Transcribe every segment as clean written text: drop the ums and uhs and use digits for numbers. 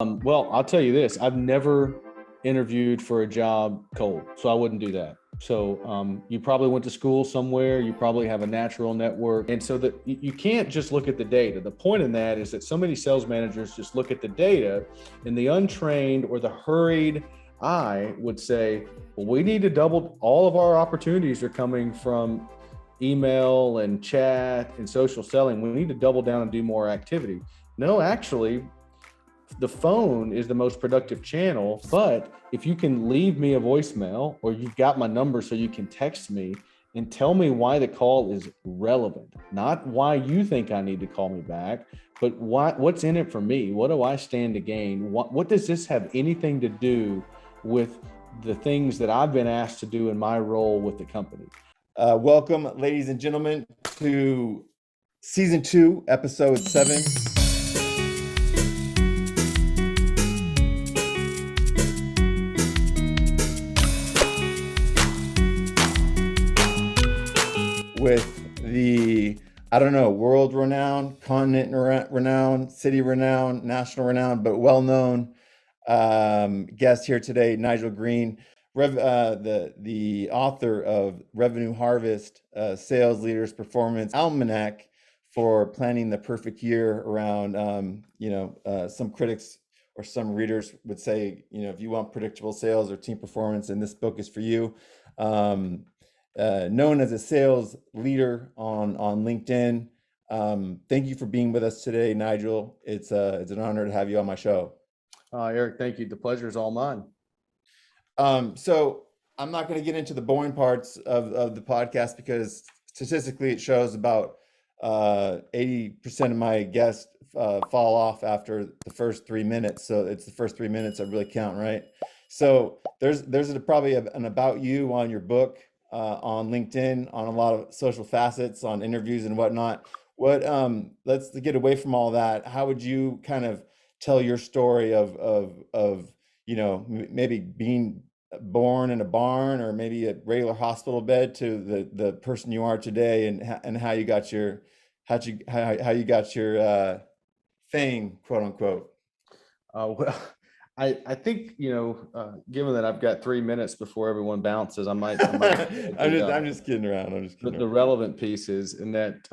Well, I'll tell you this, I've never interviewed for a job cold, so I wouldn't do that. So you probably went to school somewhere, you probably have a natural network. And so that you can't just look at the data. The point in that is that so many sales managers just look at the data, and the untrained or the hurried eye would say, well, we need to double, all of our opportunities are coming from email and chat and social selling. We need to double down and do more activity. No, actually, the phone is the most productive channel, but if you can leave me a voicemail or you've got my number so you can text me and tell me why the call is relevant, not why you think I need to call me back, but what's in it for me? What do I stand to gain? What does this have anything to do with the things that I've been asked to do in my role with the company? Welcome, ladies and gentlemen, to season 2, episode 7. With the, world renowned, continent renowned, city renowned, national renowned, but well-known guest here today, Nigel Green, the author of Revenue Harvest, Sales Leaders Performance Almanac for planning the perfect year around, some critics or some readers would say, if you want predictable sales or team performance, and this book is for you. Known as a sales leader on LinkedIn. Thank you for being with us today, Nigel. It's an honor to have you on my show. Eric, thank you. The pleasure is all mine. So I'm not going to get into the boring parts of the podcast because statistically it shows about 80% of my guests fall off after the first 3 minutes. So it's the first 3 minutes that really count, right? So there's probably an about you on your book, on LinkedIn, on a lot of social facets, on interviews and whatnot. Let's get away from all that. How would you kind of tell your story of maybe being born in a barn or maybe a regular hospital bed to the person you are today, and how you got your fame, quote unquote? Well, I think, given that I've got 3 minutes before everyone bounces, I might. I'm just kidding around. The relevant piece is in that,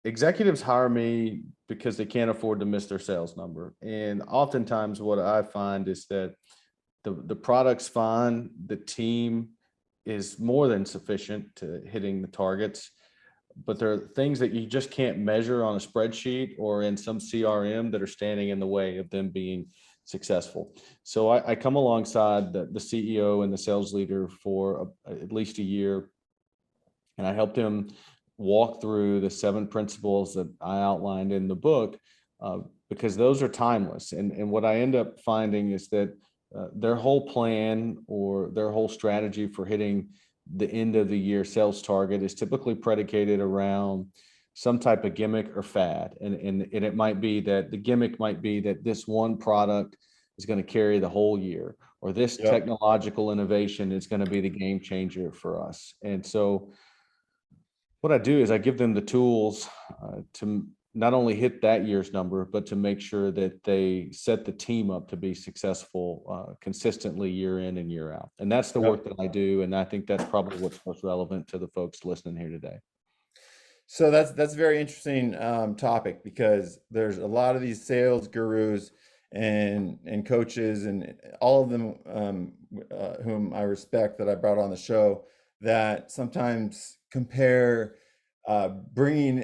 executives hire me because they can't afford to miss their sales number. And oftentimes what I find is that the product's fine, the team is more than sufficient to hitting the targets, but there are things that you just can't measure on a spreadsheet or in some CRM that are standing in the way of them being successful. So I come alongside the CEO and the sales leader for at least a year, and I helped him walk through the 7 principles that I outlined in the book, because those are timeless. And what I end up finding is that their whole plan or their whole strategy for hitting the end of the year sales target is typically predicated around some type of gimmick or fad. And it might be that the gimmick might be that this one product is going to carry the whole year, or this technological innovation is going to be the game changer for us. And so what I do is I give them the tools to not only hit that year's number, but to make sure that they set the team up to be successful consistently year in and year out. And that's the work that I do. And I think that's probably what's most relevant to the folks listening here today. So that's a very interesting topic, because there's a lot of these sales gurus and coaches and all of them whom I respect, that I brought on the show, that sometimes compare bringing,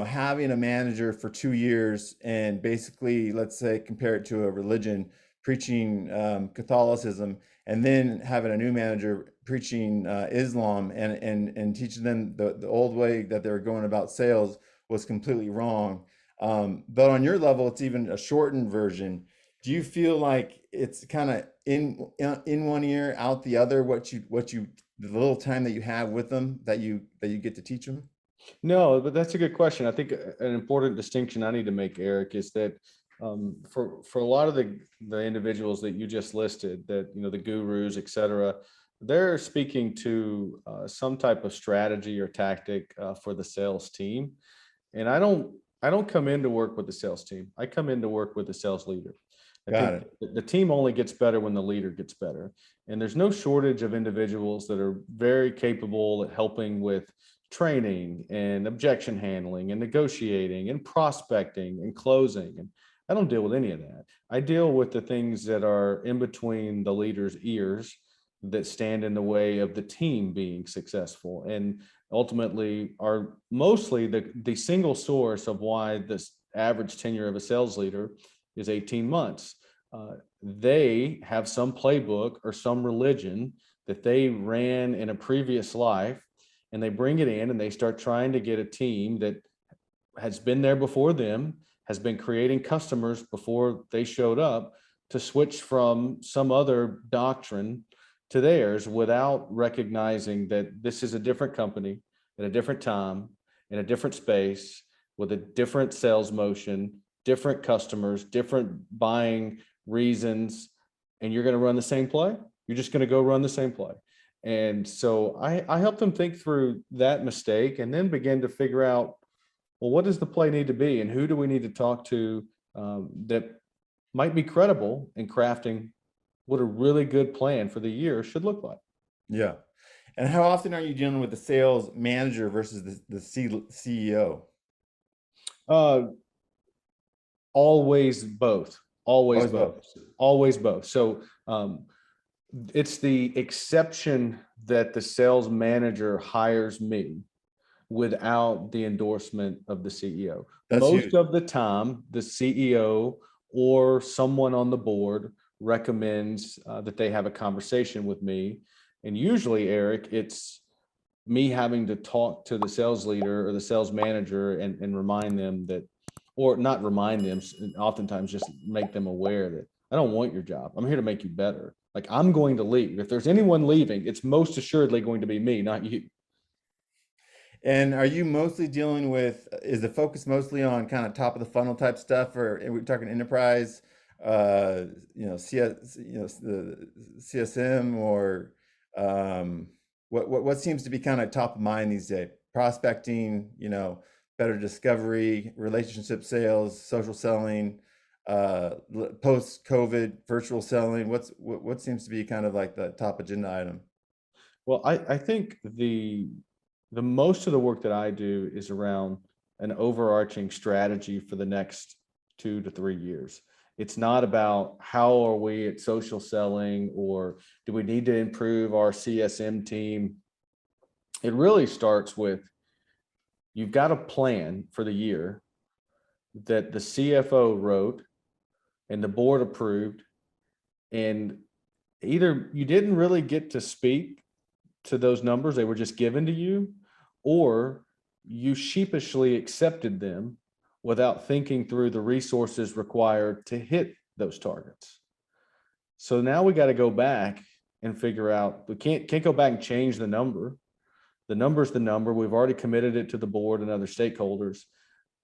having a manager for 2 years and basically, let's say, compare it to a religion, preaching Catholicism, and then having a new manager preaching Islam, and teaching them the old way that they were going about sales was completely wrong. But on your level, it's even a shortened version. Do you feel like it's kind of in one ear, out the other, the little time that you have with them that you get to teach them? No, but that's a good question. I think an important distinction I need to make, Eric, is that for a lot of the individuals that you just listed, that, the gurus, et cetera, they're speaking to some type of strategy or tactic for the sales team. And I don't I don't come in to work with the sales team. I come in to work with the sales leader. I Got think it. the team only gets better when the leader gets better. And there's no shortage of individuals that are very capable at helping with training and objection handling and negotiating and prospecting and closing. And I don't deal with any of that. I deal with the things that are in between the leader's ears that stand in the way of the team being successful, and ultimately are mostly the single source of why this average tenure of a sales leader is 18 months. They have some playbook or some religion that they ran in a previous life, and they bring it in and they start trying to get a team that has been there before them, has been creating customers before they showed up, to switch from some other doctrine to theirs without recognizing that this is a different company at a different time, in a different space, with a different sales motion, different customers, different buying reasons, and you're going to run the same play. You're just going to go run the same play. And so I help them think through that mistake and then begin to figure out, well, what does the play need to be, and who do we need to talk to that might be credible in crafting what a really good plan for the year should look like. Yeah. And how often are you dealing with the sales manager versus the CEO? Uh, always both. Always Always both. both. Always both. So it's the exception that the sales manager hires me without the endorsement of the CEO. That's Most huge. of the time, the CEO or someone on the board recommends that they have a conversation with me. And usually, Eric, it's me having to talk to the sales leader or the sales manager and remind them that, or not remind them, oftentimes just make them aware that I don't want your job. I'm here to make you better. Like, I'm going to leave. If there's anyone leaving, it's most assuredly going to be me, not you. And are you mostly dealing with, is the focus mostly on kind of top of the funnel type stuff, or are we talking enterprise, uh, the CSM, or what seems to be kind of top of mind these days? Prospecting, better discovery, relationship sales, social selling, post COVID virtual selling. What seems to be kind of like the top agenda item? Well, I think the most of the work that I do is around an overarching strategy for the next 2 to 3 years. It's not about how are we at social selling, or do we need to improve our CSM team. It really starts with, you've got a plan for the year that the CFO wrote and the board approved, and either you didn't really get to speak to those numbers, they were just given to you, or you sheepishly accepted them without thinking through the resources required to hit those targets. So now we got to go back and figure out, we can't go back and change the number. The number's the number. We've already committed it to the board and other stakeholders.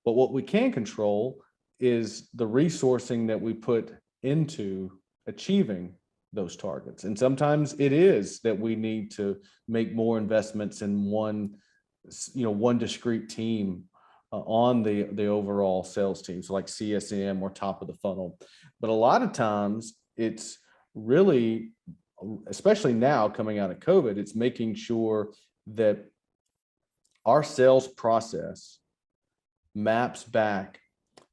But what we can control is the resourcing that we put into achieving those targets. And sometimes it is that we need to make more investments in one discrete team on the overall sales team. So like CSM or top of the funnel. But a lot of times it's really, especially now coming out of COVID, it's making sure that our sales process maps back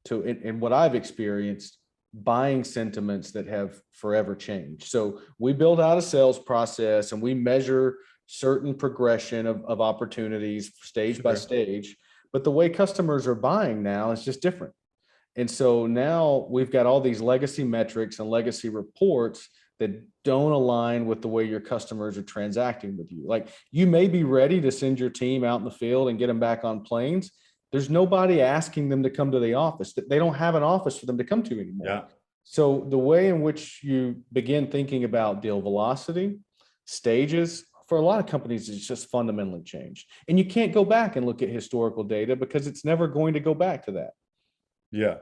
to, in what I've experienced, buying sentiments that have forever changed. So we build out a sales process and we measure certain progression of opportunities stage by Sure. stage, but the way customers are buying now is just different. And so now we've got all these legacy metrics and legacy reports that don't align with the way your customers are transacting with you. Like, you may be ready to send your team out in the field and get them back on planes. There's nobody asking them to come to the office. They don't have an office for them to come to anymore. Yeah. So the way in which you begin thinking about deal velocity, stages, for a lot of companies, it's just fundamentally changed. And you can't go back and look at historical data because it's never going to go back to that. Yeah.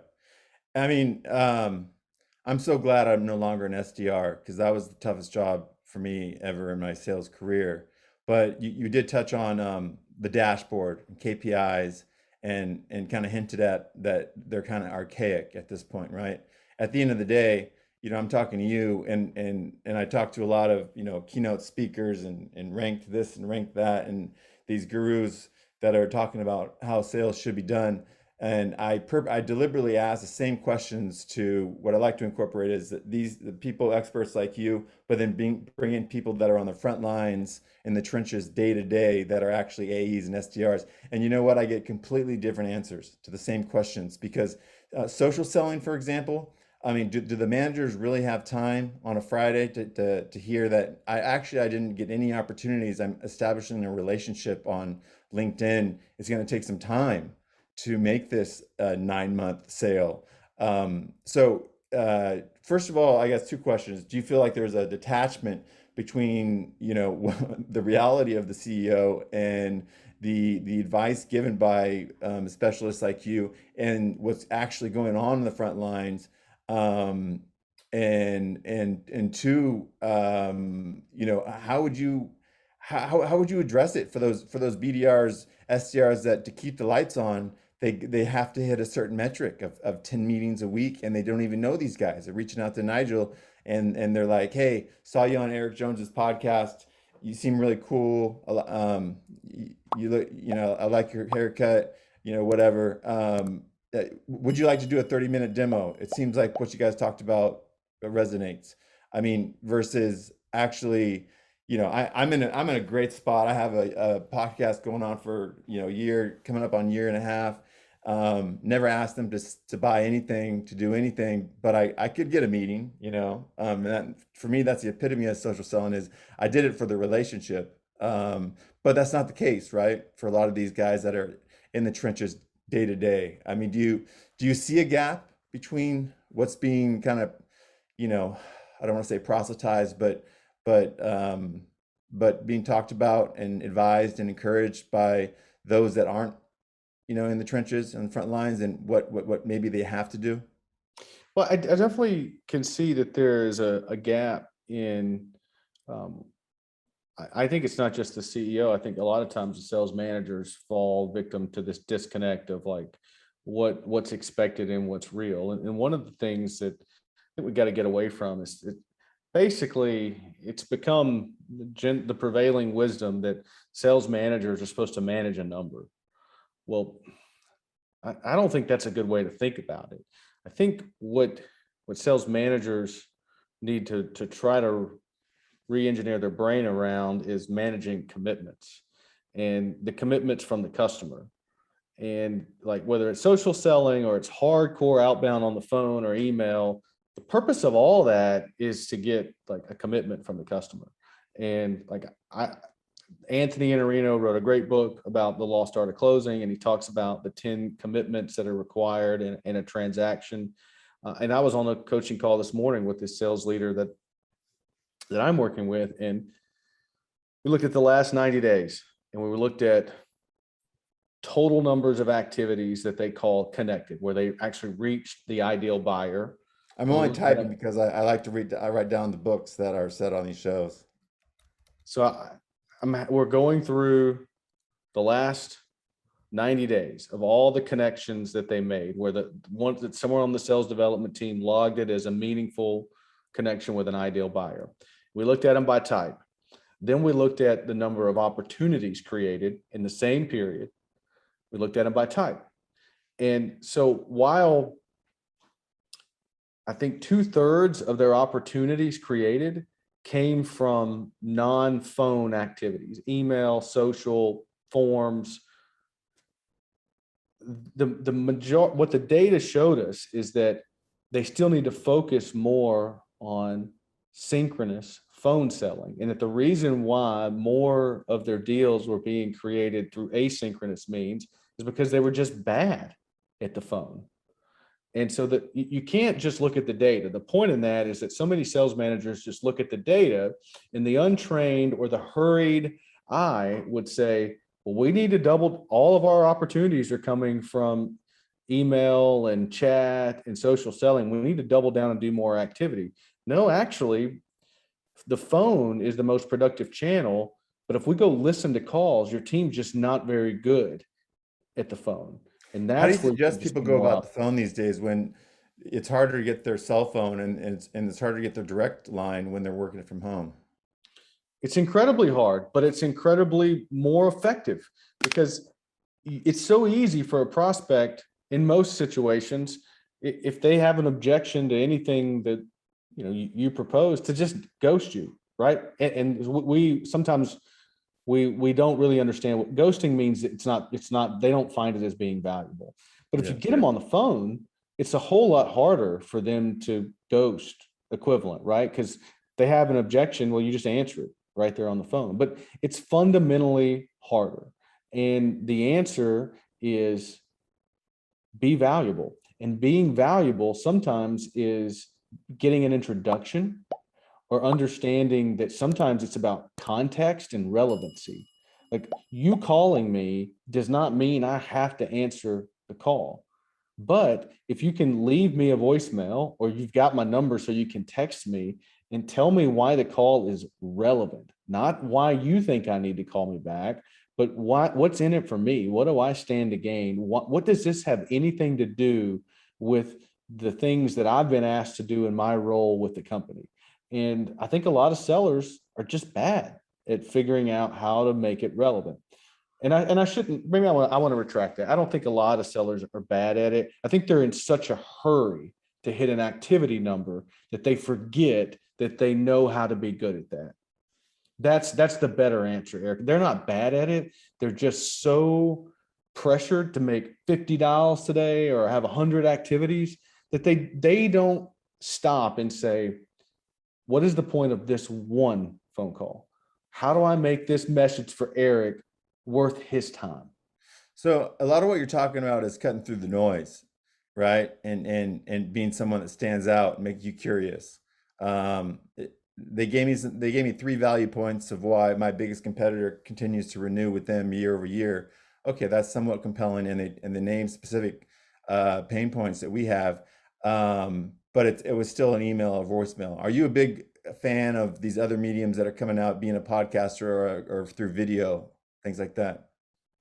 I mean, I'm so glad I'm no longer an SDR, because that was the toughest job for me ever in my sales career. But you did touch on the dashboard and KPIs and kind of hinted at that they're kind of archaic at this point, right? At the end of the day, I'm talking to you, and I talk to a lot of, keynote speakers and ranked this and ranked that, and these gurus that are talking about how sales should be done. And I deliberately ask the same questions. To what I like to incorporate is that the people, experts like you, but then bring in people that are on the front lines in the trenches day to day, that are actually AEs and SDRs. And you know what? I get completely different answers to the same questions, because social selling, for example, I mean, do the managers really have time on a Friday to hear that I didn't get any opportunities? I'm establishing a relationship on LinkedIn. It's going to take some time to make this a 9-month sale. First of all, I guess two questions. Do you feel like there's a detachment between, the reality of the CEO and the advice given by specialists like you, and what's actually going on in the front lines? And two, how would you address it for those BDRs, SDRs, that to keep the lights on, they have to hit a certain metric of 10 meetings a week, and they don't even know these guys. They're reaching out to Nigel, and they're like, "Hey, saw you on Eric Jones's podcast. You seem really cool. You look, I like your haircut, whatever. Would you like to do a 30-minute demo? It seems like what you guys talked about resonates." I mean, versus actually, I'm in a great spot. I have a podcast going on for, a year, coming up on 1.5 years. Never asked them to buy anything, to do anything, but I could get a meeting, and that, for me, that's the epitome of social selling. Is I did it for the relationship. But that's not the case, right? For a lot of these guys that are in the trenches day to day. I mean, do you see a gap between what's being kind of, I don't want to say proselytized, but being talked about and advised and encouraged by those that aren't, in the trenches and the front lines, and what maybe they have to do? Well, I definitely can see that there is a gap in. Um, I think it's not just the CEO. I think a lot of times the sales managers fall victim to this disconnect of like what's expected and what's real. And one of the things that I think we got to get away from is basically it's become the prevailing wisdom that sales managers are supposed to manage a number. Well, I don't think that's a good way to think about it. I think what sales managers need to try to re-engineer their brain around is managing commitments, and the commitments from the customer. And like whether it's social selling or it's hardcore outbound on the phone or email, the purpose of all that is to get like a commitment from the customer. And like Anthony Iannarino wrote a great book about the lost art of closing, and he talks about the 10 commitments that are required in a transaction. And I was on a coaching call this morning with this sales leader that I'm working with, and we looked at the last 90 days, and we looked at total numbers of activities that they call connected, where they actually reached the ideal buyer. I'm only typing because I like to read. I write down the books that are said on these shows. So we're going through the last 90 days of all the connections that they made, where the one that someone on the sales development team logged it as a meaningful connection with an ideal buyer. We looked at them by type. Then we looked at the number of opportunities created in the same period. We looked at them by type. And so while I think 2/3 of their opportunities created came from non-phone activities, email, social, forms, what the data showed us is that they still need to focus more on synchronous phone selling, and that the reason why more of their deals were being created through asynchronous means is because they were just bad at the phone. And so that you can't just look at the data. The point in that is that so many sales managers just look at the data, and the untrained or the hurried eye would say, well, we need to double, all of our opportunities are coming from email and chat and social selling. We need to double down and do more activity. No, actually, the phone is the most productive channel. But if we go listen to calls, your team's just not very good at the phone. And How do you that's where you suggest just people come go about up. the phone these days when it's harder to get their cell phone and it's harder to get their direct line when they're working from home? It's incredibly hard, but it's incredibly more effective because it's so easy for a prospect in most situations, if they have an objection to anything that you propose, to just ghost you, right? And we sometimes we don't really understand what ghosting means. It's not they don't find it as being valuable. But if you Yeah. get them on the phone, it's a whole lot harder for them to ghost equivalent, right? Because they have an objection. Well, you just answer it right there on the phone. But it's fundamentally harder. And the answer is be valuable. And being valuable sometimes is getting an introduction or understanding that sometimes it's about context and relevancy. Like, you calling me does not mean I have to answer the call. But if you can leave me a voicemail, or you've got my number so you can text me and tell me why the call is relevant, not why you think I need to call me back, but what's in it for me? What do I stand to gain? What does this have anything to do with the things that I've been asked to do in my role with the company? And I think a lot of sellers are just bad at figuring out how to make it relevant. And I shouldn't, maybe I want to retract that. I don't think a lot of sellers are bad at it. I think they're in such a hurry to hit an activity number that they forget that they know how to be good at that. That's the better answer, Eric. They're not bad at it. They're just so pressured to make $50 today or have 100 activities that they don't stop and say, what is the point of this one phone call? How do I make this message for Eric worth his time? So a lot of what you're talking about is cutting through the noise, right? And being someone that stands out and make you curious. They gave me three value points of why my biggest competitor continues to renew with them year over year. Okay, that's somewhat compelling, and they name specific pain points that we have. But it was still an email or voicemail. Are you a big fan of these other mediums that are coming out, being a podcaster or through video, things like that?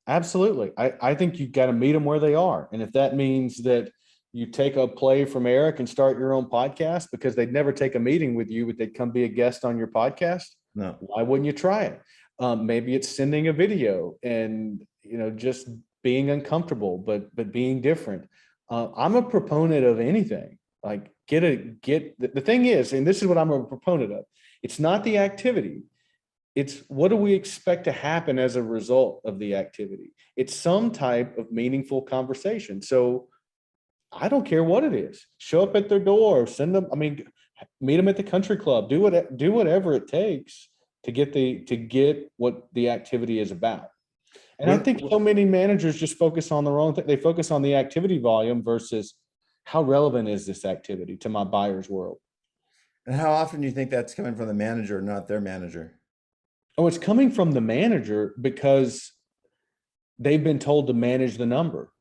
Absolutely. I think you got to meet them where they are. And if that means that you take a play from Eric and start your own podcast because they'd never take a meeting with you, but they'd come be a guest on your podcast, No. why wouldn't you try it? Maybe it's sending a video and, just being uncomfortable, but being different. I'm a proponent of anything. Like, the thing is, and this is what I'm a proponent of. It's not the activity. It's what do we expect to happen as a result of the activity? It's some type of meaningful conversation. So I don't care what it is. Show up at their door, send them. I mean, meet them at the country club. Do whatever it takes to get what the activity is about. And I When, think so many managers just focus on the wrong thing. They focus on the activity volume versus how relevant is this activity to my buyer's world. and how often do you think that's coming from the manager, not their manager? Oh, it's coming from the manager because they've been told to manage the number.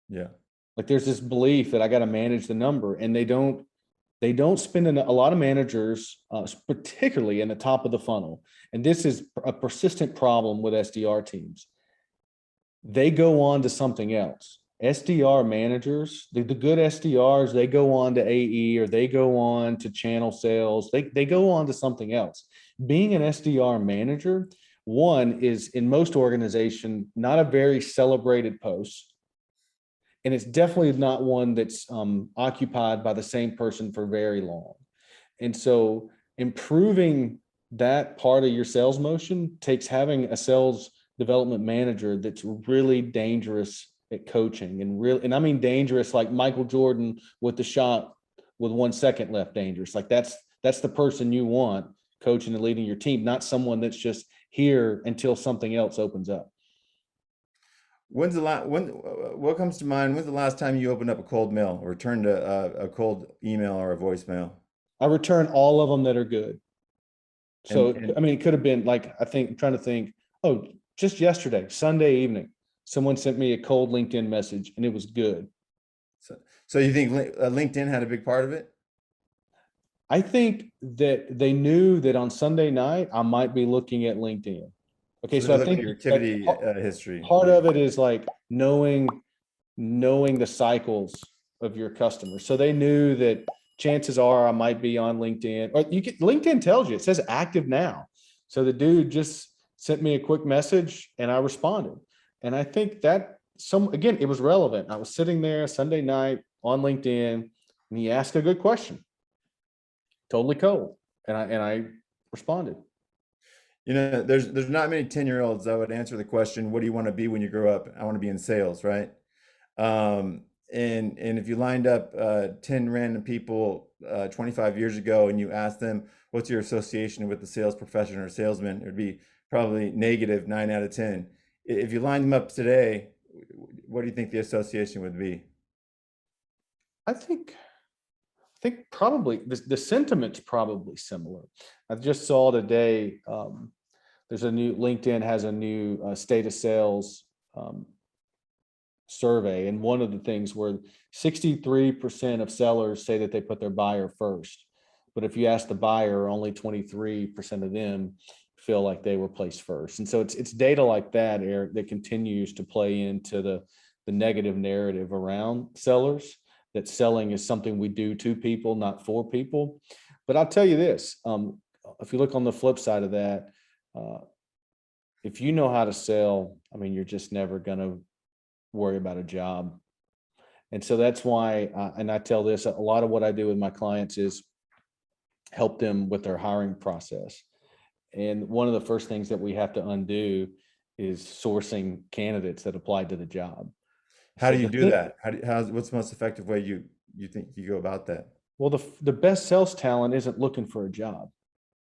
Yeah. Like, there's this belief that I got to manage the number, and they don't spend a lot of managers, particularly in the top of the funnel. And this is a persistent problem with SDR teams. They go on to something else. SDR managers, the good SDRs, they go on to AE, or they go on to channel sales. They go on to something else. Being an SDR manager, one, is in most organizations not a very celebrated post. And it's definitely not one that's occupied by the same person for very long. And so improving that part of your sales motion takes having a sales development manager that's really dangerous at coaching, and I mean dangerous like Michael Jordan with the shot with 1 second left, dangerous. Like, that's the person you want coaching and leading your team, not someone that's just here until something else opens up. What comes to mind? When's the last time you opened up a cold mail or returned a cold email or a voicemail? I return all of them that are good. So, And I mean, it could have been like, I'm trying to think, oh, just yesterday, Sunday evening, someone sent me a cold LinkedIn message and it was good. so you think LinkedIn had a big part of it? I think that they knew that on Sunday night, I might be looking at LinkedIn. Okay. So So they I look at think your like activity history. part of it is like knowing knowing the cycles of your customers. So they knew that chances are I might be on LinkedIn, or LinkedIn tells you, it says active now. So the dude just sent me a quick message and I responded. And I think that again, it was relevant. I was sitting there Sunday night on LinkedIn and he asked a good question, totally cold. And I responded. You know, there's not many 10-year-olds that would answer the question, what do you want to be when you grow up? I want to be in sales, right? And if you lined up 10 random people 25 years ago and you asked them, what's your association with the sales profession or salesman, it would be probably negative 9 out of 10. If you lined them up today, what do you think the association would be? I think probably the sentiment's probably similar. I just saw today, there's a new, LinkedIn has a new state of sales survey. And one of the things where 63% of sellers say that they put their buyer first. But if you ask the buyer, only 23% of them feel like they were placed first. And so it's data like that, Eric, that continues to play into the negative narrative around sellers, that selling is something we do to people, not for people. But I'll tell you this, if you look on the flip side of that, if you know how to sell, I mean, you're just never going to worry about a job. And so that's why, and I tell this, a lot of what I do with my clients is help them with their hiring process. And one of the first things that we have to undo is sourcing candidates that applied to the job. How do you do that? What's the most effective way you think you go about that? Well, the best sales talent isn't looking for a job.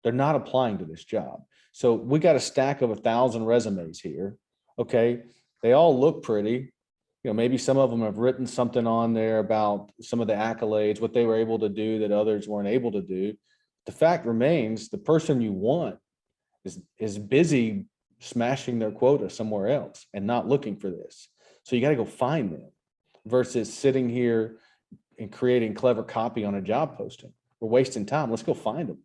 They're not applying to this job. So we got a stack of 1,000 resumes here. Okay. They all look pretty. You know, maybe some of them have written something on there about some of the accolades, what they were able to do that others weren't able to do. The fact remains, the person you want is busy smashing their quota somewhere else and not looking for this. So you got to go find them versus sitting here and creating clever copy on a job posting. We're wasting time. Let's go find them.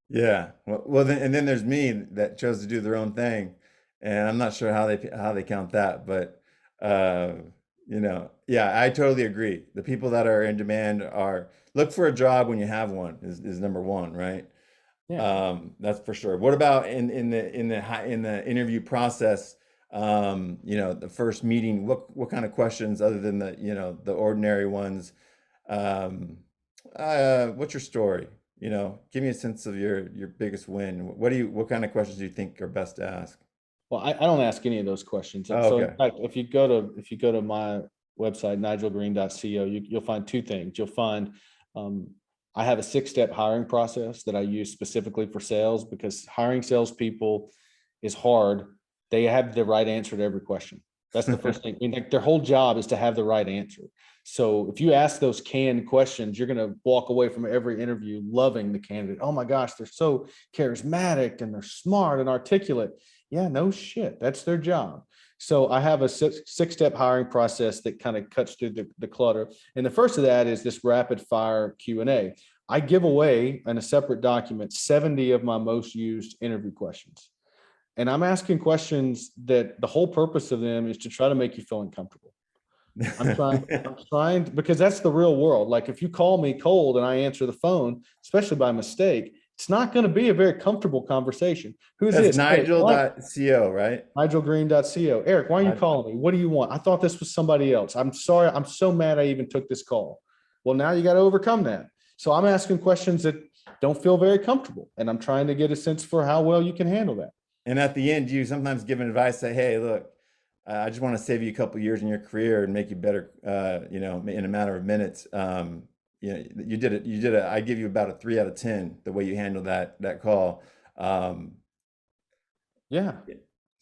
Yeah. Well, then there's me that chose to do their own thing, and I'm not sure how they count that, but you know, yeah, I totally agree. The people that are in demand are look for a job when you have one is number one, right? Yeah. That's for sure. What about in the interview process? You know, the first meeting, what kind of questions other than the ordinary ones? What's your story? You know, give me a sense of your biggest win. What kind of questions do you think are best to ask? Well, I don't ask any of those questions. Oh, So in okay. fact, if you go to my website, nigelgreen.co, you'll find two things. You'll find I have a 6-step hiring process that I use specifically for sales, because hiring salespeople is hard. They have the right answer to every question. That's the first thing. I mean, like, their whole job is to have the right answer. So if you ask those canned questions, you're going to walk away from every interview loving the candidate. Oh my gosh, they're so charismatic and they're smart and articulate. Yeah, no shit. That's their job. So I have a 6-step hiring process that kind of cuts through the clutter. And the first of that is this rapid fire Q&A. I give away in a separate document 70 of my most used interview questions. And I'm asking questions that the whole purpose of them is to try to make you feel uncomfortable. I'm trying because that's the real world. Like, if you call me cold and I answer the phone, especially by mistake, it's not going to be a very comfortable conversation. Who's That's this? Hey, Nigel.co, right? NigelGreen.co. Eric, why are you calling me? What do you want? I thought this was somebody else. I'm sorry. I'm so mad I even took this call. Well, now you got to overcome that. So I'm asking questions that don't feel very comfortable, and I'm trying to get a sense for how well you can handle that. And at the end, you sometimes give advice, say, hey, look, I just want to save you a couple years in your career and make you better, you know, in a matter of minutes. You know, you did it. I give you about a 3 out of 10, the way you handled that call. Yeah.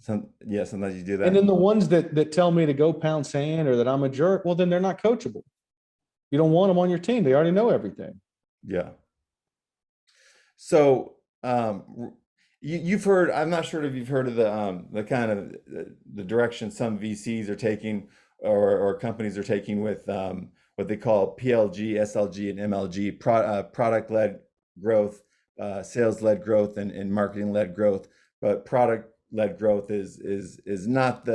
Sometimes you do And that. then the ones that tell me to go pound sand or that I'm a jerk, well, then they're not coachable. You don't want them on your team. They already know everything. Yeah. So, you've heard, I'm not sure if you've heard of the kind of the direction some VCs are taking, or companies are taking with what they call PLG, SLG, and MLG, product-led growth, sales-led growth, and marketing-led growth. But product-led growth is not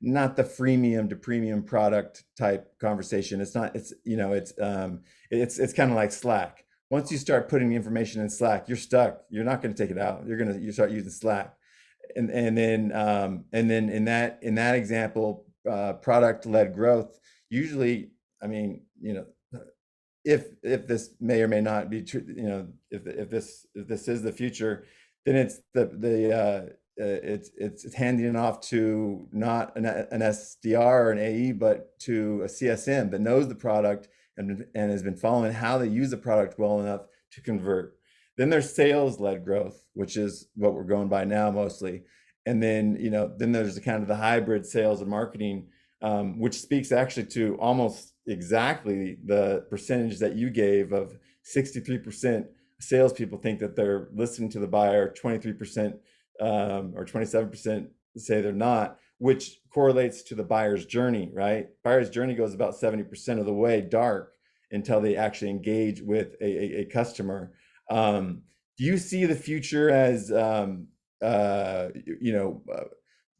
not the freemium to premium product type conversation. It's not, it's, you know, it's kind of like Slack. Once you start putting information in Slack, you're stuck. You're not going to take it out. You start using Slack. And then in that example, product led growth, usually, I mean, you know, if this may or may not be true, you know, if this is the future, then it's it's handing it off to not an SDR or an AE, but to a CSM that knows the product and has been following how they use the product well enough to convert. Then there's sales led growth, which is what we're going by now mostly. And then, you know, then there's the kind of the hybrid sales and marketing, which speaks actually to almost exactly the percentage that you gave of 63% salespeople think that they're listening to the buyer, 23% or 27% say they're not, which correlates to the buyer's journey, right? Buyer's journey goes about 70% of the way dark until they actually engage with a customer. Do you see the future as, you know,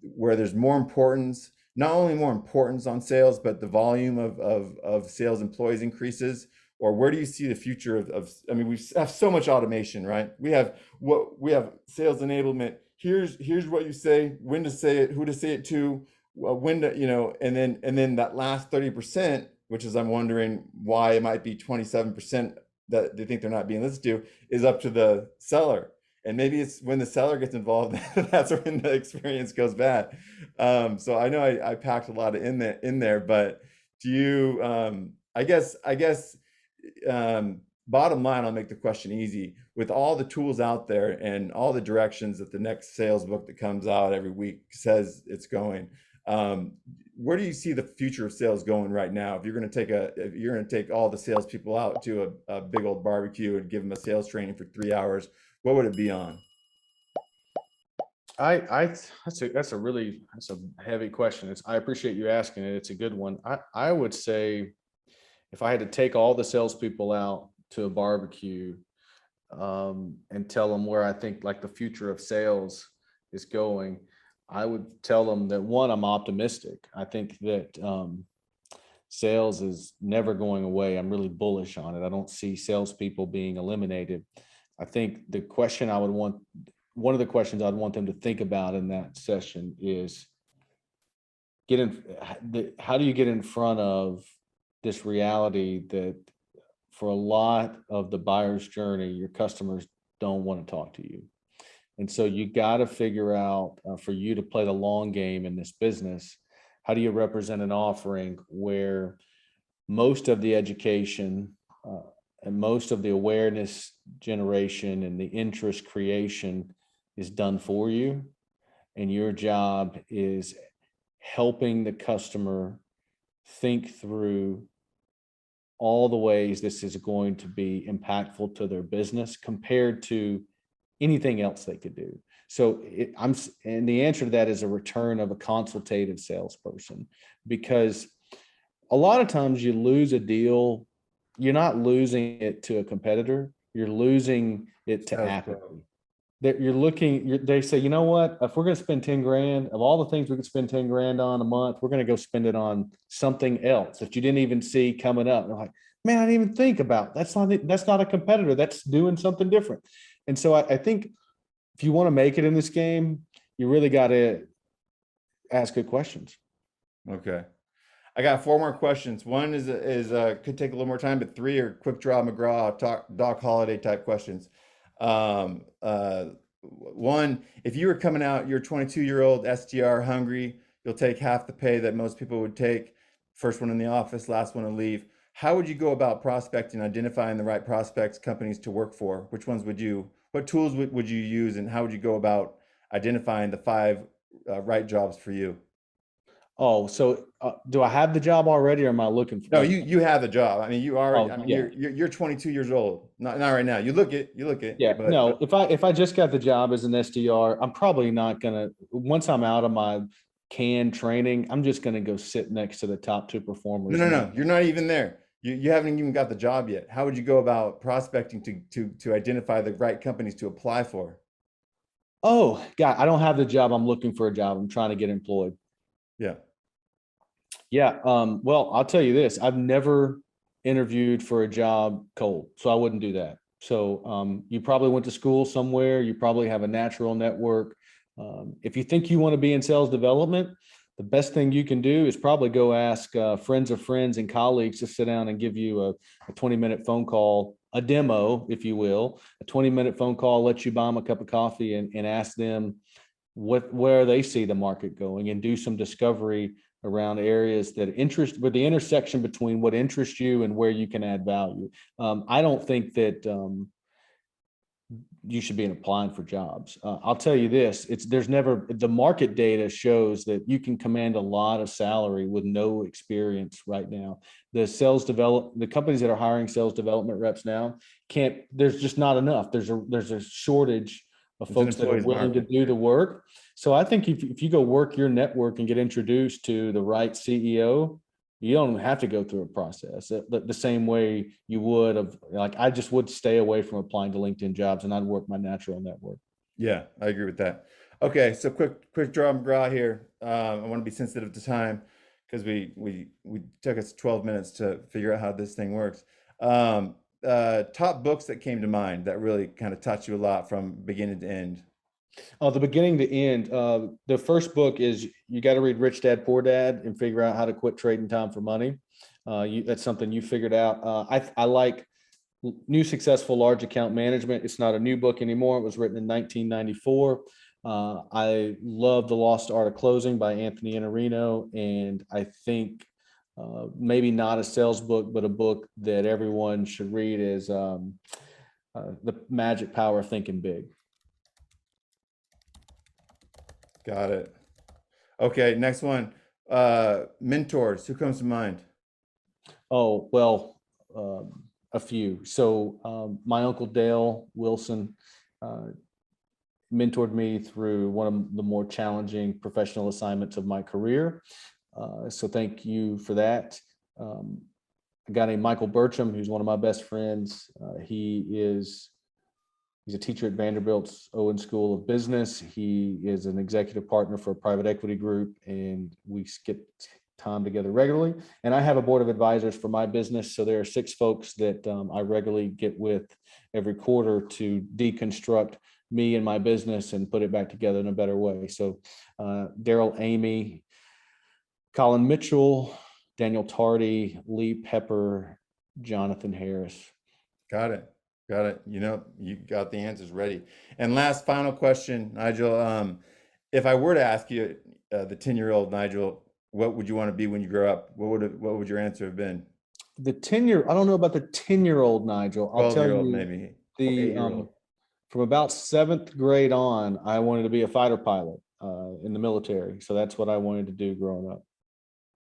where there's more importance, not only more importance on sales, but the volume of sales employees increases? Or where do you see the future of I mean, we have so much automation, right? We have sales enablement. Here's what you say, when to say it, who to say it to, when to, you know, and then that last 30%, which is, I'm wondering why it might be 27% that they think they're not being listened to, is up to the seller. And maybe it's when the seller gets involved, that's when the experience goes bad. So I know I packed a lot of in there, but do you, I guess, bottom line, I'll make the question easy. With all the tools out there and all the directions that the next sales book that comes out every week says it's going, where do you see the future of sales going right now? If you're going to take all the salespeople out to a big old barbecue and give them a sales training for 3 hours, what would it be on? That's a heavy question. I appreciate you asking it. It's a good one. I would say if I had to take all the salespeople out to a barbecue, and tell them where I think like the future of sales is going, I would tell them that, one, I'm optimistic. I think that sales is never going away. I'm really bullish on it. I don't see salespeople being eliminated. I think one of the questions I'd want them to think about in that session is how do you get in front of this reality that for a lot of the buyer's journey, your customers don't want to talk to you. And so you got to figure out, for you to play the long game in this business, how do you represent an offering where most of the education and most of the awareness generation and the interest creation is done for you, and your job is helping the customer think through all the ways this is going to be impactful to their business compared to anything else they could do. So and the answer to that is a return of a consultative salesperson, because a lot of times you lose a deal, you're not losing it to a competitor, you're losing it to apathy. That they say, you know what, if we're going to spend 10 grand, of all the things we could spend 10 grand on a month, we're going to go spend it on something else that you didn't even see coming up. They're like, man, I didn't even think about, that's not a competitor, that's doing something different. And so I think if you want to make it in this game, you really got to ask good questions. Okay. I got 4 more questions. One is could take a little more time, but 3 are quick draw McGraw Doc Holiday type questions. One, if you were coming out, you're a 22-year-old SDR hungry, you'll take half the pay that most people would take. First one in the office, last one to leave. How would you go about prospecting, identifying the right prospects, companies to work for? What tools would you use, and how would you go about identifying the 5 right jobs for you? Oh, so do I have the job already, or am I looking for? No, you have the job. I mean, you are. Oh, I mean, yeah. you're 22 years old. Not right now. You look it. Yeah. But, No, if I just got the job as an SDR, I'm probably not gonna. Once I'm out of my canned training, I'm just gonna go sit next to the top 2 performers. No. You're not even there. You haven't even got the job yet. How would you go about prospecting to identify the right companies to apply for? Oh, God, I don't have the job. I'm looking for a job. I'm trying to get employed. Yeah. Yeah. Well, I'll tell you this. I've never interviewed for a job cold, so I wouldn't do that. So you probably went to school somewhere. You probably have a natural network. If you think you want to be in sales development, the best thing you can do is probably go ask friends of friends and colleagues to sit down and give you a 20-minute phone call, a demo, if you will, a 20-minute phone call, let you buy them a cup of coffee and ask them where they see the market going and do some discovery around areas that interest, with the intersection between what interests you and where you can add value. I don't think that you should be applying for jobs. I'll tell you this, there's never, the market data shows that you can command a lot of salary with no experience right now. The companies that are hiring sales development reps now there's just not enough. There's a shortage of It's an folks that are employee's willing to market. do the work. So I think if you go work your network and get introduced to the right CEO, you don't have to go through a process the same way you would of, like, I just would stay away from applying to LinkedIn jobs and I'd work my natural network. Yeah, I agree with that. Okay, so quick draw McGraw here. I want to be sensitive to time because we took us 12 minutes to figure out how this thing works. Top books that came to mind that really kind of touched you a lot from beginning to end. The beginning to end, the first book is you got to read Rich Dad Poor Dad and figure out how to quit trading time for money. That's something you figured out. I like New Successful Large Account Management. It's not a new book anymore. It was written in 1994. I love The Lost Art of Closing by Anthony Iannarino, and I think maybe not a sales book, but a book that everyone should read is The Magic Power of Thinking Big. Got it. Okay, next one. Mentors. Who comes to mind? Oh, well, a few. So my uncle Dale Wilson mentored me through one of the more challenging professional assignments of my career. So thank you for that. A guy named Michael Bertram, who's one of my best friends. He's a teacher at Vanderbilt's Owen School of Business. He is an executive partner for a private equity group, and we get time together regularly. And I have a board of advisors for my business. So there are 6 folks that I regularly get with every quarter to deconstruct me and my business and put it back together in a better way. So Daryl Amy, Colin Mitchell, Daniel Tardy, Lee Pepper, Jonathan Harris. Got it. Got it. You know, you got the answers ready. And last final question, Nigel. If I were to ask you, the 10-year-old Nigel, what would you want to be when you grow up? What would your answer have been? I don't know about the 10-year-old Nigel. I'll tell 12-year-old you maybe, or the 8-year-old. from about 7th grade on, I wanted to be a fighter pilot in the military. So that's what I wanted to do growing up.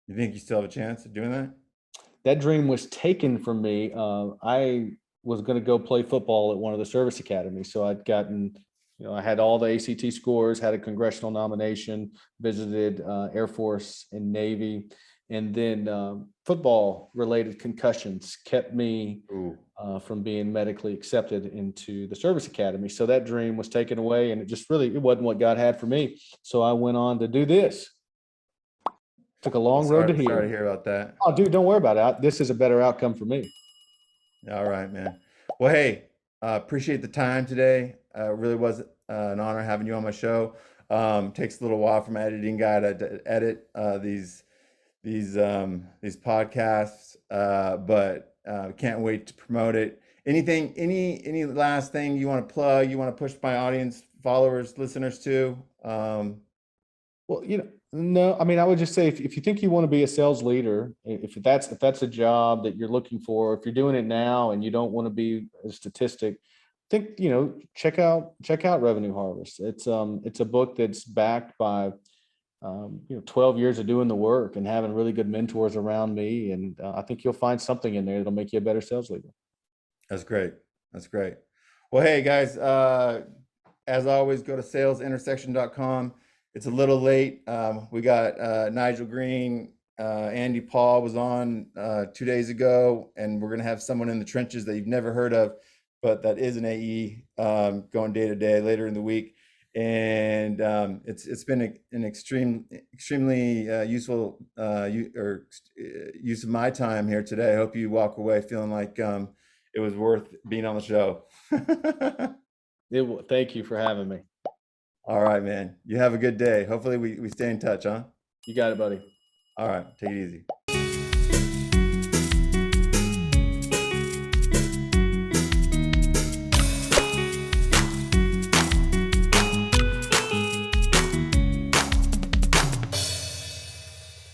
You think you still have a chance of doing that? That dream was taken from me. I was going to go play football at one of the service academies. So I'd gotten, I had all the ACT scores, had a congressional nomination, visited Air Force and Navy, and then football related concussions kept me from being medically accepted into the service academy. So that dream was taken away, and it wasn't what God had for me. So I went on to do this. Took a long road to Sorry to here. hear about that. Oh, dude, don't worry about it. This is a better outcome for me. All right, man. Well, hey, appreciate the time today. Really was an honor having you on my show. Takes a little while for my editing guy to edit these podcasts, but can't wait to promote it. Any last thing you want to plug? You want to push my audience, followers, listeners to? Well, no, I mean, I would just say if you think you want to be a sales leader, if that's a job that you're looking for, if you're doing it now and you don't want to be a statistic, think, check out Revenue Harvest. It's a book that's backed by 12 years of doing the work and having really good mentors around me. And I think you'll find something in there that'll make you a better sales leader. That's great. That's great. Well, hey guys, as always, go to salesintersection.com. It's a little late. We got Nigel Green, Andy Paul was on 2 days ago, and we're going to have someone in the trenches that you've never heard of, but that is an AE going day to day later in the week. and it's been an extremely useful use of my time here today. I hope you walk away feeling like it was worth being on the show. Thank you for having me. All right, man. You have a good day. Hopefully we stay in touch, huh? You got it, buddy. All right. Take it easy.